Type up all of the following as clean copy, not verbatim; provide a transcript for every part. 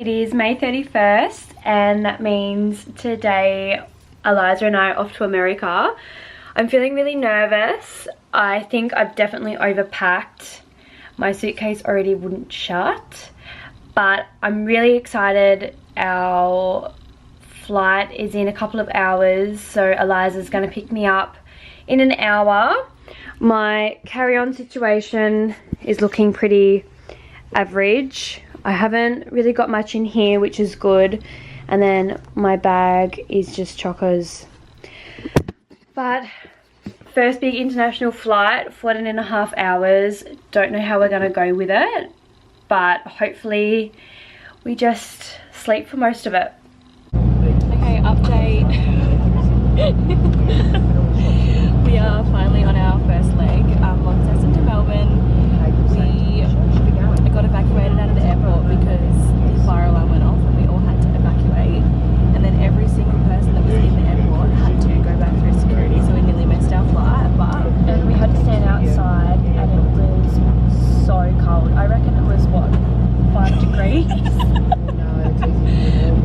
It is May 31st and that means today Eliza and I are off to America. I'm feeling really nervous. I think I've definitely overpacked. My suitcase already wouldn't shut, but I'm really excited. Our flight is in a couple of hours, so Eliza's going to pick me up in an hour. My carry-on situation is looking pretty average. I haven't really got much in here, which is good, and then my bag is just chockers. But first big international flight, 14.5 hours. Don't know how we're gonna go with it, but hopefully we just sleep for most of it. Okay, update. We are finally on our first leg, Launceston to Melbourne. I got evacuated out of the airport because the fire alarm went off and we all had to evacuate, and then every single person that was in the airport had to go back through security, so we nearly missed our flight. And we had to stand outside and it was so cold. I reckon it was what, 5 degrees?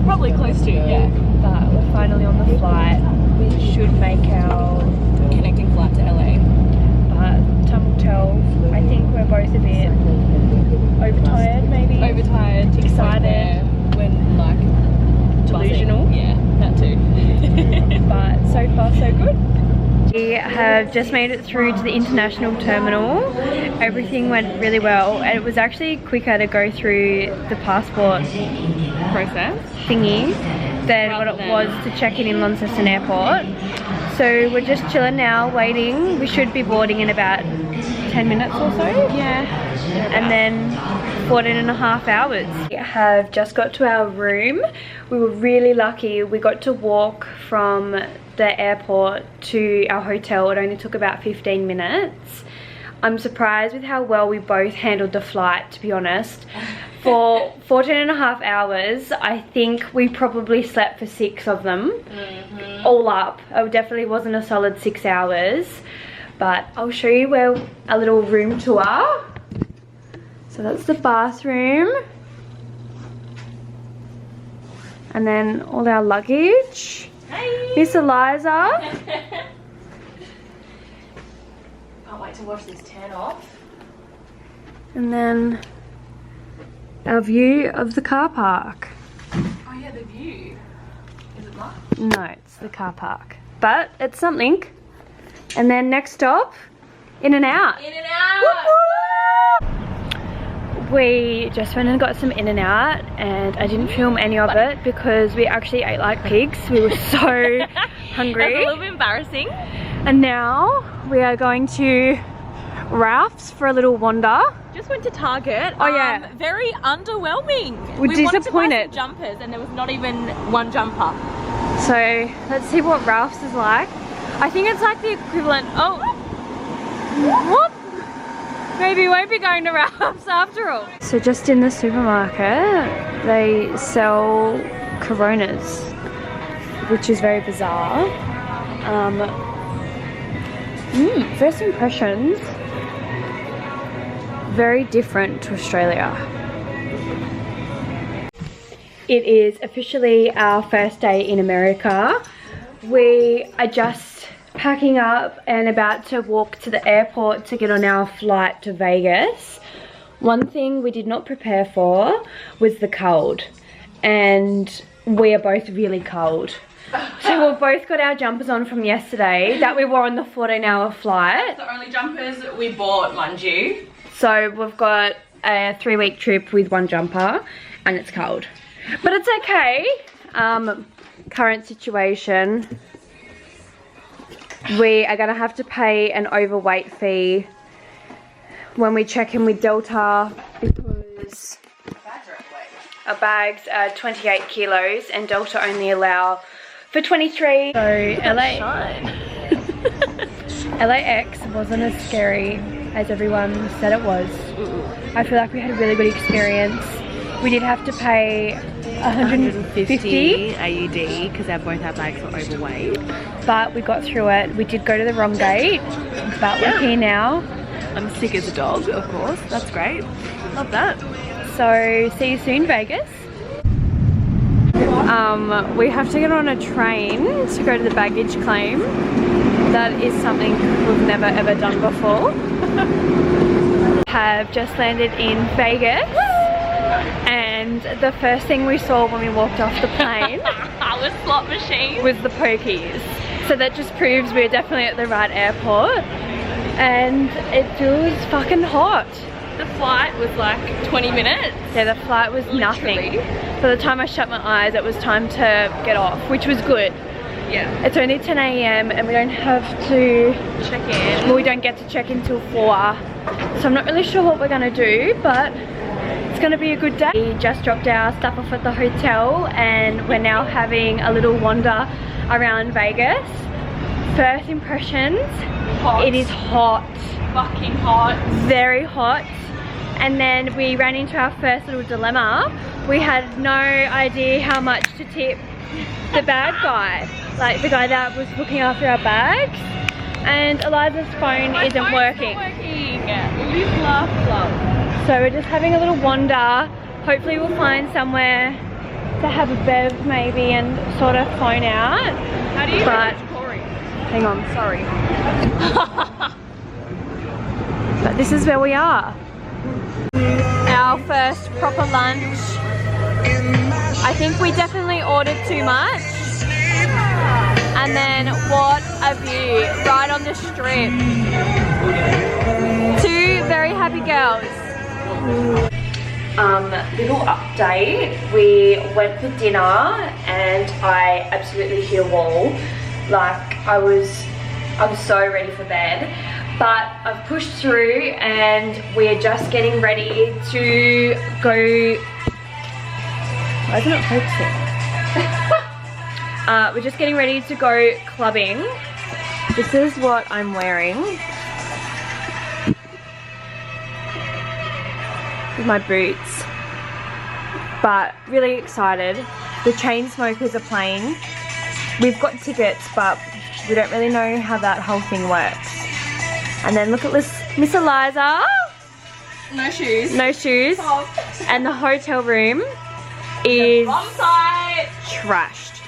Probably close to, yeah. But we're finally on the flight. We should make our connecting flight to LA, but time will tell. I think we're both a bit overtired, maybe. Overtired, excited, when like delusional. Buzzing. Yeah, that too. But so far so good. We have just made it through to the international terminal. Everything went really well, and it was actually quicker to go through the passport process thingy than what it was to check in Launceston Airport. So we're just chilling now, waiting. We should be boarding in about 10 minutes or so. Yeah. And then 14.5 hours. We have just got to our room. We were really lucky. We got to walk from the airport to our hotel. It only took about 15 minutes. I'm surprised with how well we both handled the flight, to be honest. For 14.5 hours, I think we probably slept for 6 of them. All up. It definitely wasn't a solid 6 hours. But I'll show you where a little room tour. So that's the bathroom. And then all our luggage. Hey. Miss Eliza. Can't wait to wash this tan off. And then our view of the car park. Oh yeah, the view. Is it not? No, it's the car park. But it's something. And then next stop, In-N-Out. In-N-Out! We just went and got some In-N-Out, and I didn't film any of it because we actually ate like pigs. We were so hungry. That's a little bit embarrassing. And now we are going to Ralph's for a little wander. Just went to Target. Oh yeah. Very underwhelming. We're disappointed. We wanted to buy some jumpers and there was not even one jumper. So let's see what Ralph's is like. I think it's like the equivalent. Oh, whoop! Maybe we won't be going to Ralph's after all. So just in the supermarket, they sell Coronas, which is very bizarre. First impressions, very different to Australia. It is officially our first day in America. We are just packing up and about to walk to the airport to get on our flight to Vegas. One thing we did not prepare for was the cold, and we are both really cold. So we've both got our jumpers on from yesterday that we wore on the 14-hour flight. That's the only jumpers we bought, mind you. So we've got a 3-week trip with one jumper and it's cold. But it's okay. Current situation. We are going to have to pay an overweight fee when we check in with Delta because our bags are 28 kilos and Delta only allow for 23. So LAX wasn't as scary as everyone said it was. I feel like we had a really good experience. We did have to pay 150 AUD because both our bags were overweight. But we got through it. We did go to the wrong gate, but we're here now. I'm sick as a dog, of course. That's great. Love that. So see you soon, Vegas. We have to get on a train to go to the baggage claim. That is something we've never ever done before. Have just landed in Vegas, and the first thing we saw when we walked off the plane was slot machines. Was the pokies. So that just proves we're definitely at the right airport, and it feels fucking hot. The flight was like 20 minutes. Yeah, the flight was Literally. nothing. By the time I shut my eyes, it was time to get off, which was good. Yeah. It's only 10 AM and we don't have to Check in. well, we don't get to check in till 4. So I'm not really sure what we're gonna do, but it's gonna be a good day. We just dropped our stuff off at the hotel and we're now having a little wander around Vegas. First impressions, Hot. it is hot. Fucking hot. Very hot. And then we ran into our first little dilemma. We had no idea how much to tip the bag guy, like the guy that was looking after our bags. And Eliza's phone isn't working. Live, laugh, love. So we're just having a little wander. Hopefully we'll find somewhere to have a bev maybe and sort of phone out. How do you But message Corey? hang on, Sorry. but this is where we are. Our first proper lunch. I think we definitely ordered too much. And then what a view, right on the strip. 2 very happy girls. Little update. We went for dinner and I absolutely hit a wall. Like I was so ready for bed. But I've pushed through and we're just getting ready to go. Why isn't it focusing? We're just getting ready to go clubbing. This is what I'm wearing. With my boots. But really excited. The Chainsmokers are playing. We've got tickets, but we don't really know how that whole thing works. And then look at this, Miss Eliza. No shoes. No shoes. And the hotel room is Wrong side. trashed.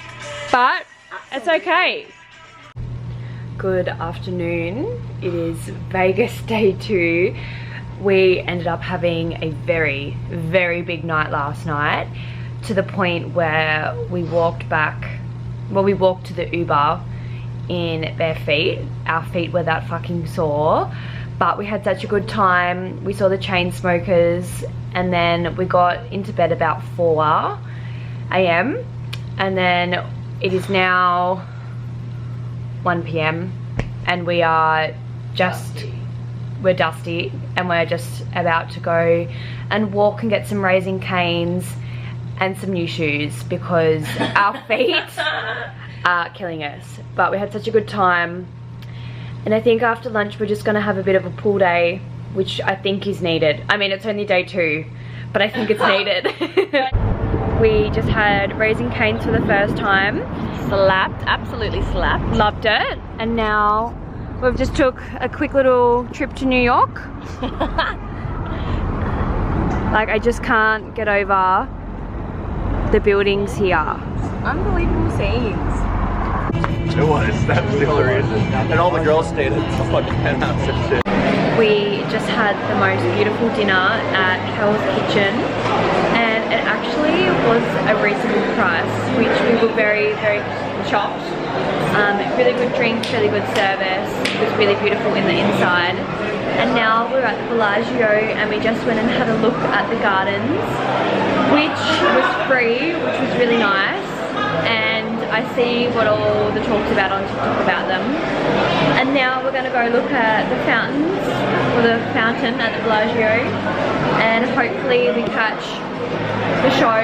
But it's okay. Good afternoon. It is Vegas day 2. We ended up having a very, very big night last night, to the point where we walked back, well, we walked to the Uber in bare feet. Our feet were that fucking sore, but we had such a good time. We saw the Chainsmokers and then we got into bed about 4 AM and then it is now 1 PM and we are just, we're dusty and we're just about to go and walk and get some Raising Canes and some new shoes because our feet are killing us. But we had such a good time, and I think after lunch we're just gonna have a bit of a pool day, which I think is needed. I mean, it's only day 2, but I think it's needed. We just had Raising Canes for the first time. Slapped, absolutely slapped. Loved it. And now we've just took a quick little trip to New York. Like, I just can't get over the buildings here. Unbelievable scenes. It was, that was the only reason. And all the girls stayed at the fucking penthouse and shit. We just had the most beautiful dinner at Hell's Kitchen and it actually was a reasonable price, which we were very, very shocked. Really good drinks, really good service. It was really beautiful in the inside. And now we're at the Bellagio and we just went and had a look at the gardens, which was free, which was really nice. And I see what all the talk's about on TikTok about them. And now we're going to go look at the fountains, or the fountain at the Bellagio, and hopefully we catch the show.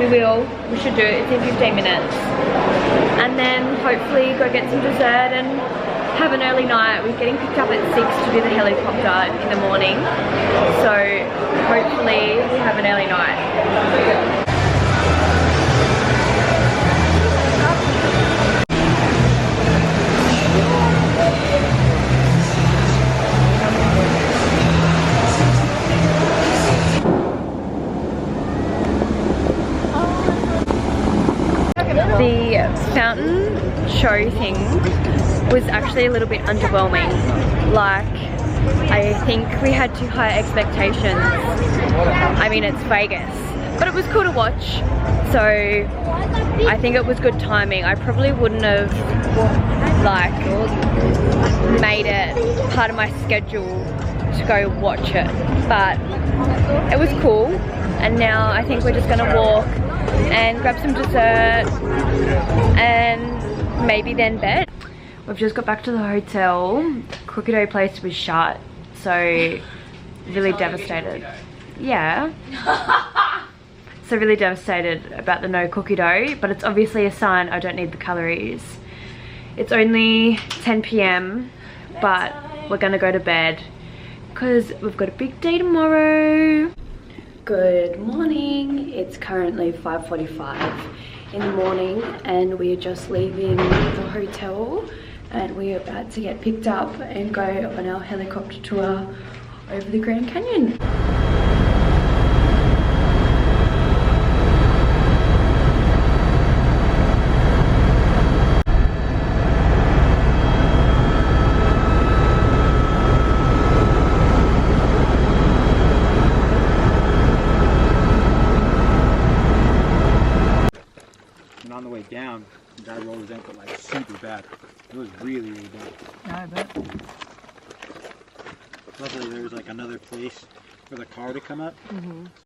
We will, we should do it, it's in 15 minutes. And then hopefully go get some dessert and have an early night. We're getting picked up at 6 to do the helicopter in the morning. So hopefully we have an early night. fountain show thing was actually a little bit underwhelming. Like, I think we had too high expectations. I mean, it's Vegas, but it was cool to watch. So I think it was good timing. I probably wouldn't have like made it part of my schedule to go watch it, but it was cool. And now I think we're just gonna walk and grab some dessert and maybe then bed. We've just got back to the hotel. Cookie dough place was shut, so really devastated. Yeah. So really devastated about the no cookie dough, but it's obviously a sign I don't need the calories. It's only 10 PM, but we're gonna go to bed because we've got a big day tomorrow. Good morning. It's currently 5:45 in the morning and we are just leaving the hotel and we're about to get picked up and go on our helicopter tour over the Grand Canyon. And on the way down, the guy rolled his ankle like super bad. It was really, really bad. Yeah, I bet. Luckily there was like another place for the car to come up.